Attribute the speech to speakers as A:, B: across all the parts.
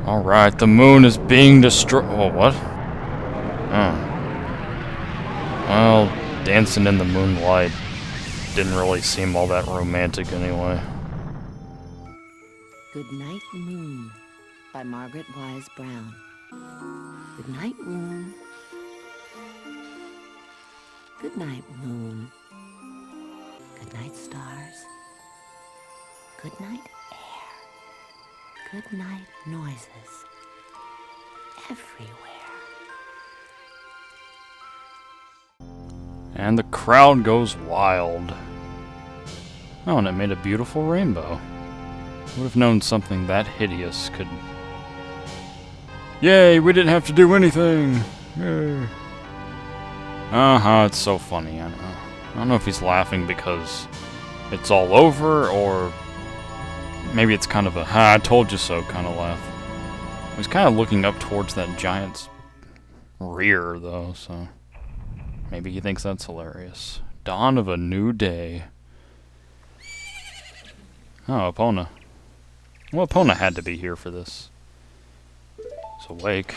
A: Alright, the moon is being destroyed. Oh, what? Oh. Well, dancing in the moonlight didn't really seem all that romantic anyway.
B: Good Night Moon by Margaret Wise Brown. Good night, moon. Good night, moon. Good night, stars. Good night, air. Good night, noises. Everywhere.
A: And the crowd goes wild. Oh, and it made a beautiful rainbow. Would have known something that hideous could... Yay, we didn't have to do anything! Yay! Uh-huh, it's so funny, I know. I don't know if he's laughing because it's all over, or maybe it's kind of a ha, I told you so kind of laugh. He's kind of looking up towards that giant's rear, though, so maybe he thinks that's hilarious. Dawn of a new day. Oh, Epona. Well, Epona had to be here for this. It's awake.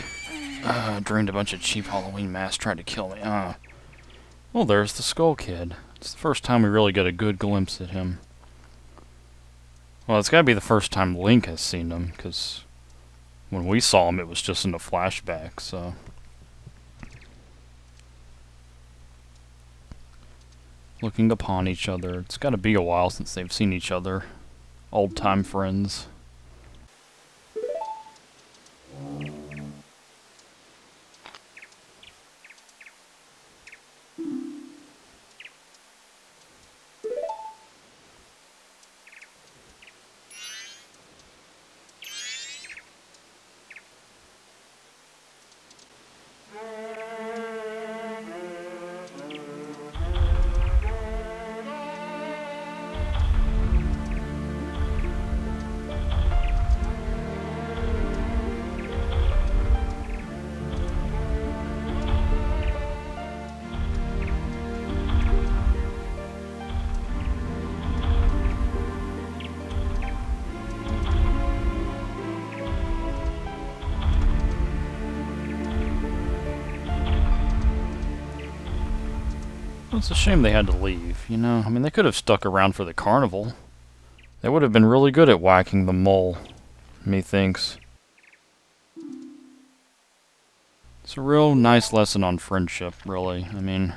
A: Drained a bunch of cheap Halloween masks, tried to kill me. Well, there's the Skull Kid. It's the first time we really get a good glimpse at him. Well, it's gotta be the first time Link has seen him, because when we saw him, it was just in a flashback, so... Looking upon each other. It's gotta be a while since they've seen each other. Old-time friends. It's a shame they had to leave, you know? I mean, they could have stuck around for the carnival. They would have been really good at whacking the mole, methinks. It's a real nice lesson on friendship, really. I mean,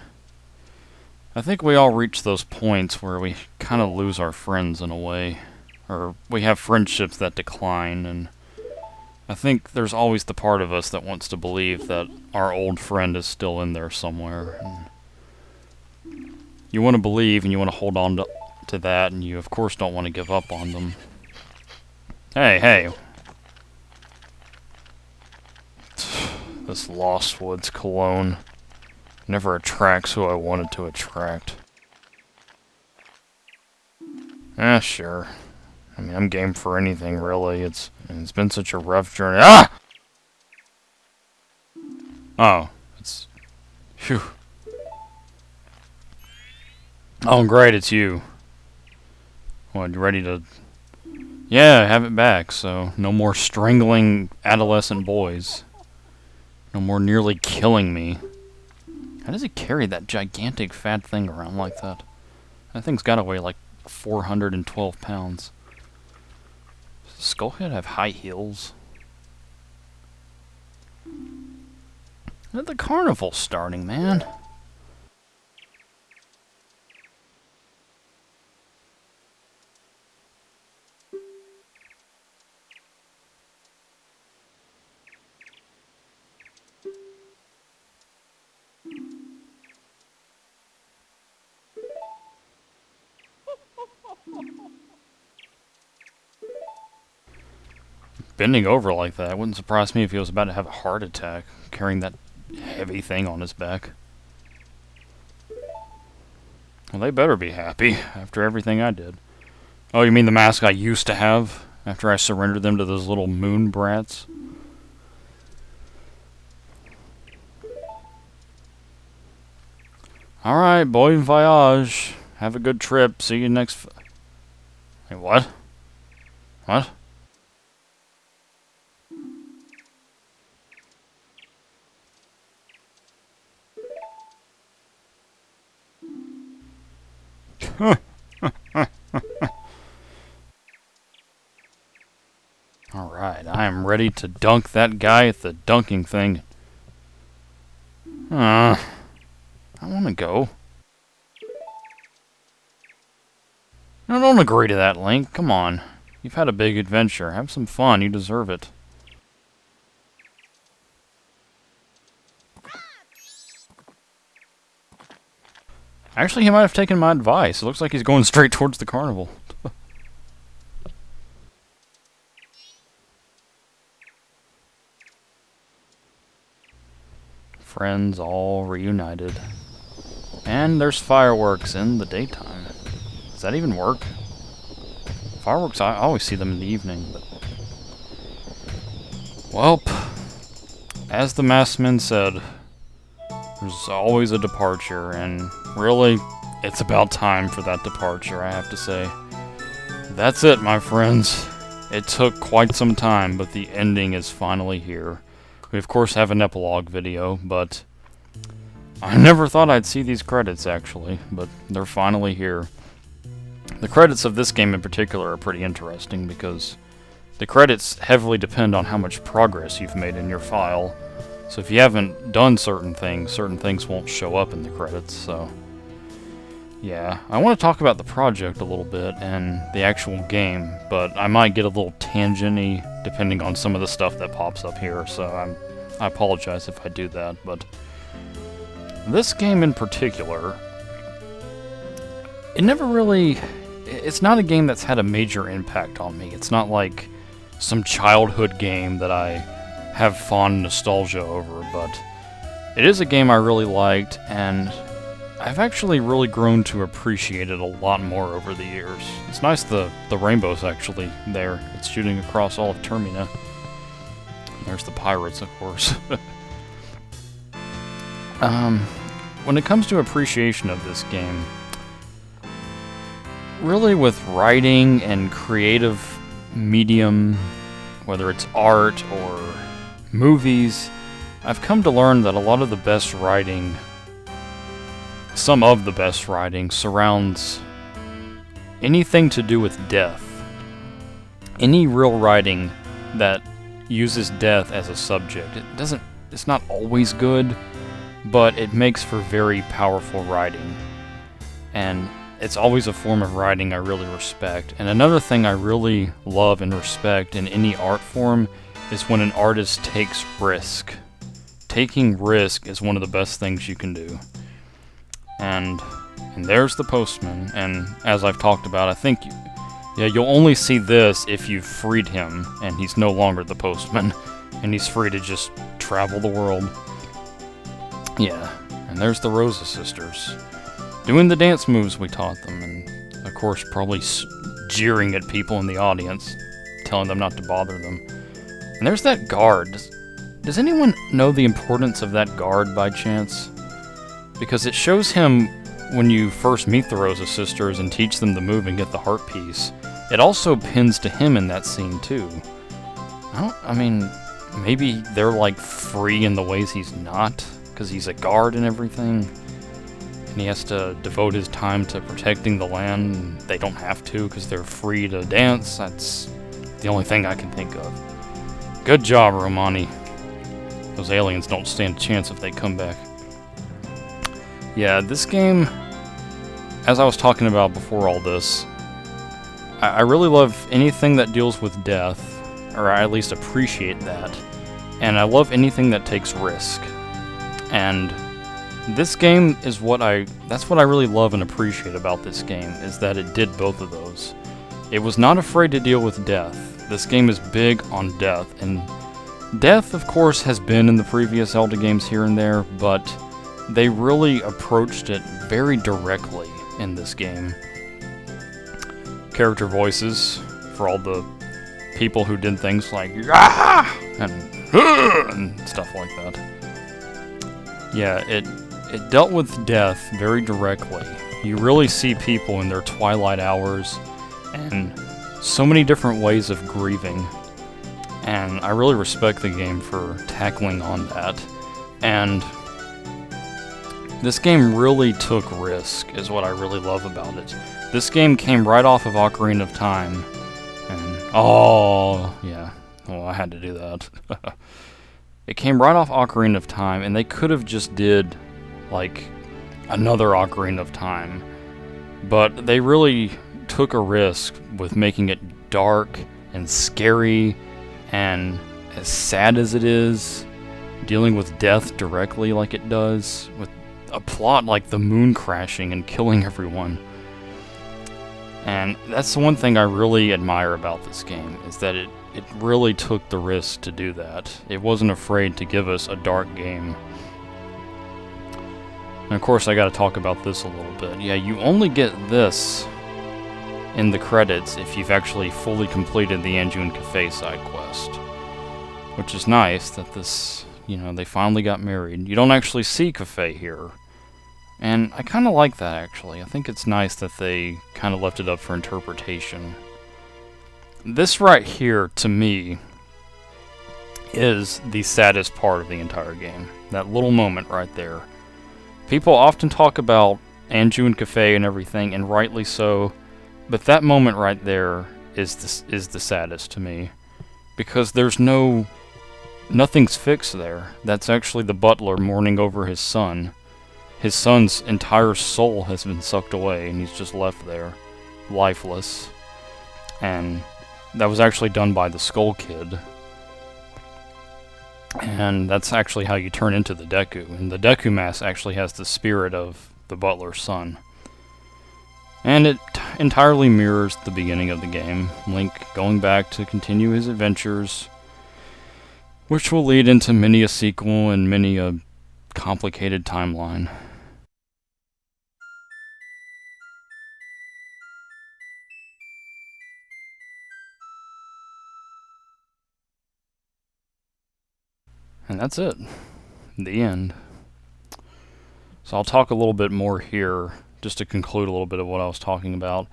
A: I think we all reach those points where we kind of lose our friends in a way. Or we have friendships that decline, and I think there's always the part of us that wants to believe that our old friend is still in there somewhere. And you want to believe and you want to hold on to that, and you of course don't want to give up on them. Hey. This Lost Woods cologne never attracts who I wanted to attract. Sure. I mean, I'm game for anything, really. It's been such a rough journey. Ah! Oh, it's... Phew. Oh, great, it's you. What, you ready to... Yeah, have it back, so no more strangling adolescent boys. No more nearly killing me. How does he carry that gigantic fat thing around like that? That thing's gotta weigh like 412 pounds. Does Skullhead have high heels? The carnival's starting, man. Bending over like that wouldn't surprise me if he was about to have a heart attack, carrying that heavy thing on his back. Well, they better be happy, after everything I did. Oh, you mean the mask I used to have, after I surrendered them to those little moon brats? Alright, bon voyage. Have a good trip. See you next... Wait, what? What? Alright, I am ready to dunk that guy at the dunking thing. I want to go. No, don't agree to that, Link. Come on. You've had a big adventure. Have some fun. You deserve it. Actually, he might have taken my advice. It looks like he's going straight towards the carnival. Friends all reunited. And there's fireworks in the daytime. Does that even work? Fireworks, I always see them in the evening, but... Welp, as the masked man said, there's always a departure, and really, it's about time for that departure, I have to say. That's it, my friends. It took quite some time, but the ending is finally here. We of course have an epilogue video, but I never thought I'd see these credits, actually, but they're finally here. The credits of this game in particular are pretty interesting, because the credits heavily depend on how much progress you've made in your file. So if you haven't done certain things won't show up in the credits, so... Yeah, I want to talk about the project a little bit and the actual game, but I might get a little tangent-y depending on some of the stuff that pops up here, so I apologize if I do that, but... This game in particular... It never really... It's not a game that's had a major impact on me. It's not like some childhood game that I have fond nostalgia over, but it is a game I really liked, and I've actually really grown to appreciate it a lot more over the years. It's nice the rainbow's actually there. It's shooting across all of Termina. There's the pirates, of course. When it comes to appreciation of this game, really with writing and creative medium, whether it's art or movies, I've come to learn that a lot of the best writing, some of the best writing, surrounds anything to do with death. Any real writing that uses death as a subject. It's not always good, but it makes for very powerful writing. And it's always a form of writing I really respect. And another thing I really love and respect in any art form is when an artist takes risk. Taking risk is one of the best things you can do. And there's the postman, and as I've talked about, I think, you'll only see this if you've freed him, and he's no longer the postman, and he's free to just travel the world. Yeah, and there's the Rosa sisters, doing the dance moves we taught them, and of course probably jeering at people in the audience, telling them not to bother them. And there's that guard. Does anyone know the importance of that guard by chance? Because it shows him when you first meet the Rosa sisters and teach them the move and get the heart piece. It also pins to him in that scene too. I mean, maybe they're like free in the ways he's not, because he's a guard and everything. And he has to devote his time to protecting the land, and they don't have to because they're free to dance. That's the only thing I can think of. Good job, Romani. Those aliens don't stand a chance if they come back. Yeah, this game, as I was talking about before all this, I really love anything that deals with death, or I at least appreciate that, and I love anything that takes risk. And this game is that's what I really love and appreciate about this game, is that it did both of those. It was not afraid to deal with death. This game is big on death, and death, of course, has been in the previous Zelda games here and there, but they really approached it very directly in this game. Character voices for all the people who did things like "Ah!" and stuff like that. Yeah, it dealt with death very directly. You really see people in their twilight hours and so many different ways of grieving. And I really respect the game for tackling on that. And This game really took risk, is what I really love about it. This game came right off of Ocarina of Time, and oh, yeah, well, I had to do that. It came right off Ocarina of Time, and they could have just did, like, another Ocarina of Time, but they really took a risk with making it dark and scary and as sad as it is, dealing with death directly like it does, with a plot like the moon crashing and killing everyone. And that's the one thing I really admire about this game, is that it really took the risk to do that. It wasn't afraid to give us a dark game. And of course I gotta talk about this a little bit. Yeah, you only get this in the credits if you've actually fully completed the Anju Cafe side quest. Which is nice that this, you know, they finally got married. You don't actually see Cafe here. And I kinda like that, actually. I think it's nice that they kinda left it up for interpretation. This right here, to me, is the saddest part of the entire game. That little moment right there. People often talk about Anju Cafe and everything, and rightly so, but that moment right there is the saddest to me. Because there's nothing's fixed there. That's actually the butler mourning over his son. His son's entire soul has been sucked away, and he's just left there, lifeless. And that was actually done by the Skull Kid. And that's actually how you turn into the Deku. And the Deku mask actually has the spirit of the butler's son. And it entirely mirrors the beginning of the game. Link going back to continue his adventures, which will lead into many a sequel and many a complicated timeline. And that's it. The end. So I'll talk a little bit more here, just to conclude a little bit of what I was talking about.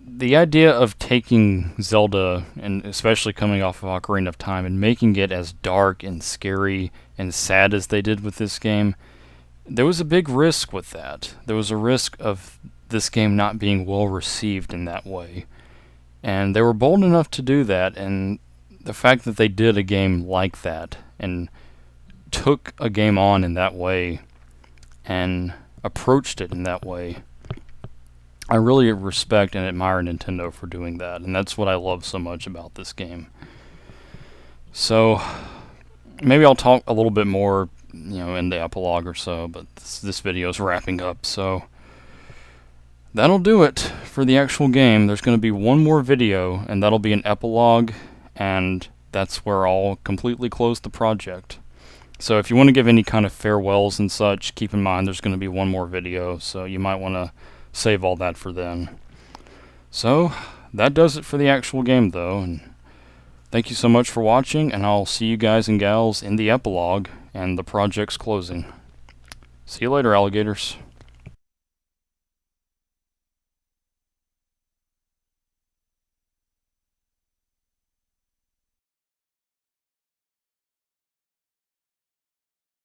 A: The idea of taking Zelda, and especially coming off of Ocarina of Time, and making it as dark and scary and sad as they did with this game, there was a big risk with that. There was a risk of this game not being well received in that way. And they were bold enough to do that, and the fact that they did a game like that, and took a game on in that way, and approached it in that way, I really respect and admire Nintendo for doing that, and that's what I love so much about this game. So, maybe I'll talk a little bit more, you know, in the epilogue or so, but this video is wrapping up, so that'll do it for the actual game. There's going to be one more video, and that'll be an epilogue, and that's where I'll completely close the project. So if you want to give any kind of farewells and such, keep in mind there's going to be one more video, so you might want to save all that for then. So, that does it for the actual game, though, and thank you so much for watching, and I'll see you guys and gals in the epilogue and the project's closing. See you later, alligators.